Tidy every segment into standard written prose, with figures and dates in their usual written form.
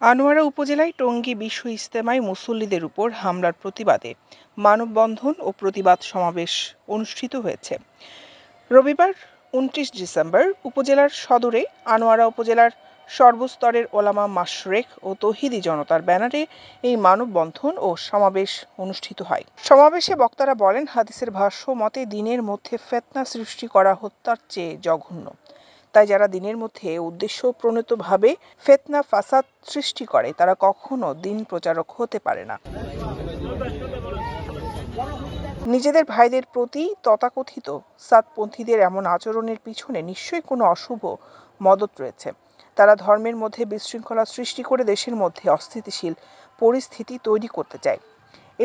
আনোয়ারা উপজেলায় টঙ্গী বিশ্ব ইজতেমায় মুসল্লিদের উপর হামলার প্রতিবাদে মানববন্ধন ও প্রতিবাদ সমাবেশ অনুষ্ঠিত হয়েছে। রবিবার ২৯ ডিসেম্বর উপজেলার সদরে আনোয়ারা উপজেলার সর্বস্তরের ওলামা মাশরেক ও তৌহিদি জনতার ব্যানারে এই মানববন্ধন ও সমাবেশ অনুষ্ঠিত হয়। সমাবেশে বক্তারা বলেন, হাদিসের ভাষ্য মতে দিনের মধ্যে ফিতনা সৃষ্টি করা হত্যার চেয়ে জঘন্য। তাই যারা দিনের মধ্যে উদ্দেশ্যপ্রণোদিতভাবে ফিতনা ফাসাদ সৃষ্টি করে তারা কখনো দিন প্রচারক হতে পারে না। নিজেদের ভাইদের প্রতি তথাকথিত সাদপন্থীদের এমন আচরণের পিছনে নিশ্চয়ই কোনো অশুভ মদত রয়েছে। তারা ধর্মের মধ্যে বিশৃঙ্খলা সৃষ্টি করে দেশের মধ্যে অস্থিতিশীল পরিস্থিতি তৈরি করতে চায়।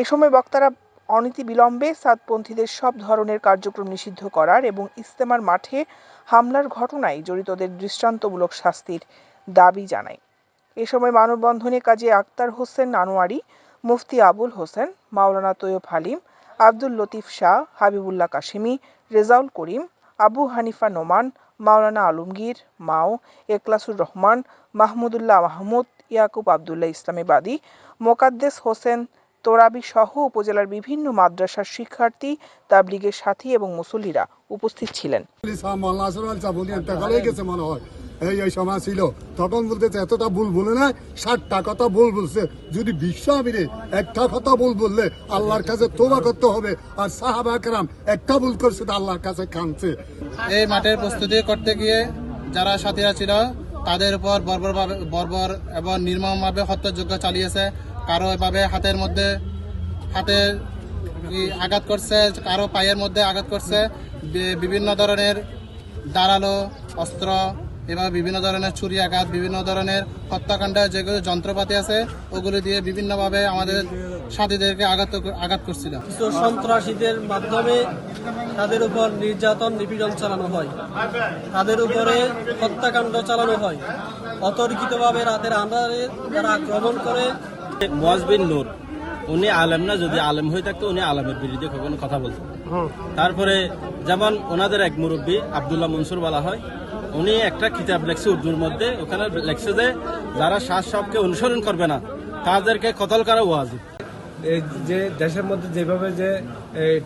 এ সময় বক্তারা অনতিবিলম্বে সাদপন্থীদের সব ধরনের কার্যক্রম নিষিদ্ধ করার এবং ইজতেমার মাঠে হামলার ঘটনায় জড়িতদের দৃষ্টান্তমূলক শাস্তির দাবি জানায়। এ সময় মানববন্ধনে কাজী আক্তার হোসেন আনোয়ারি, মুফতি আবুল হোসেন, মাওলানা তৈয়ব হালিম, আব্দুল লতিফ শাহ, হাবিবুল্লাহ কাশেমি, রেজাউল করিম, আবু হানিফা নোমান, মাওলানা আলমগীর, মাও, এখলাসুর রহমান, মাহমুদুল্লাহ মাহমুদ, ইয়াকুব আবদুল্লাহ ইসলামী বাদী, মোকাদ্দেস হোসেন তোরাবি সহ উপজেলার বিভিন্ন মাদ্রাসার শিক্ষার্থী, তাবলিগের সাথী এবং মুসল্লিরা উপস্থিত ছিলেন। এই সময় ছিল তখন বলতেছে এতটা ভুল বলে না, 60টা কথা ভুল বলছে। যদি বিশ্ব আমিরে একটা কথা ভুল বললে আল্লাহর কাছে তওবা করতে হবে, আর সাহাবা কেরাম একটা ভুল করছে আল্লাহর কাছে কাঁদছে। এই মাঠের প্রস্তুতি করতে গিয়ে যারা সাথীরা ছিল তাদের উপর বর্বর এবং নির্মমভাবে হত্যাযজ্ঞ চালিয়েছে। কারো এভাবে হাতের আঘাত করছে, কারো পায়ের মধ্যে আঘাত করছে, বিভিন্ন ধরনের ধারালো অস্ত্র, এভাবে বিভিন্ন ধরনের ছুরি আঘাত, বিভিন্ন ধরনের হত্যাকাণ্ডের যেগুলো যন্ত্রপাতি আছে ওগুলো দিয়ে বিভিন্নভাবে আমাদের সাথীদেরকে আঘাত করছিল। কিছু সন্ত্রাসীদের মাধ্যমে তাদের উপর নির্যাতন নিপীড়ন চালানো হয়, তাদের উপরে হত্যাকাণ্ড চালানো হয়। অতর্কিতভাবে রাতের আন্ধারে তারা আক্রমণ করে। মুয়াজ বিন নূর উনি আলেম না, যদি আলেম হয়ে থাকতো উনি আলেমের বিরুদ্ধে কখনো কথা বলতেন। তারপরে যেমন ওনাদের এক মুরব্বী আব্দুল্লাহ মনসুর বলা হয়, উনি একটা কিতাব লেখছে উর্দুর মধ্যে, ওখানে লেখছে যে যারা শাসককে অনুসরণ করবে না তাদেরকে কতল করা ওয়াজিব। এই যে দেশের মধ্যে যেভাবে যে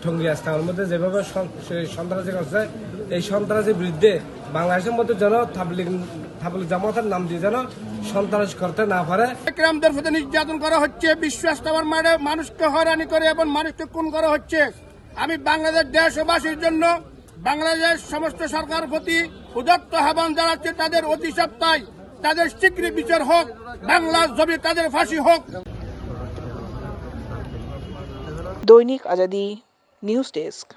ঠঙ্গী আস্তার মধ্যে যেভাবে সন্ত্রাসী করছে, এই সন্ত্রাসীর বিরুদ্ধে বাংলাদেশের মধ্যে যেন তাবলিগ জামাতের নাম দিয়ে যেন সন্ত্রাস করতে না পারে। একরামদের প্রতি নির্যাতন করা হচ্ছে, বিশ্ব ইজতেমার মাঠে মানুষকে হয়রানি করে এবং মানুষকে খুন করা হচ্ছে। আমি বাংলাদেশ দেশবাসীর জন্য বাংলাদেশ সমস্ত সরকার প্রতি উদাত্ত আহ্বান জানাচ্ছি, তাদের অতি সত্ত্বায় তাদের শীঘ্রই বিচার হোক, বাংলার জমি তাদের ফাঁসি হোক। দৈনিক আজাদী নিউজ ডেস্ক।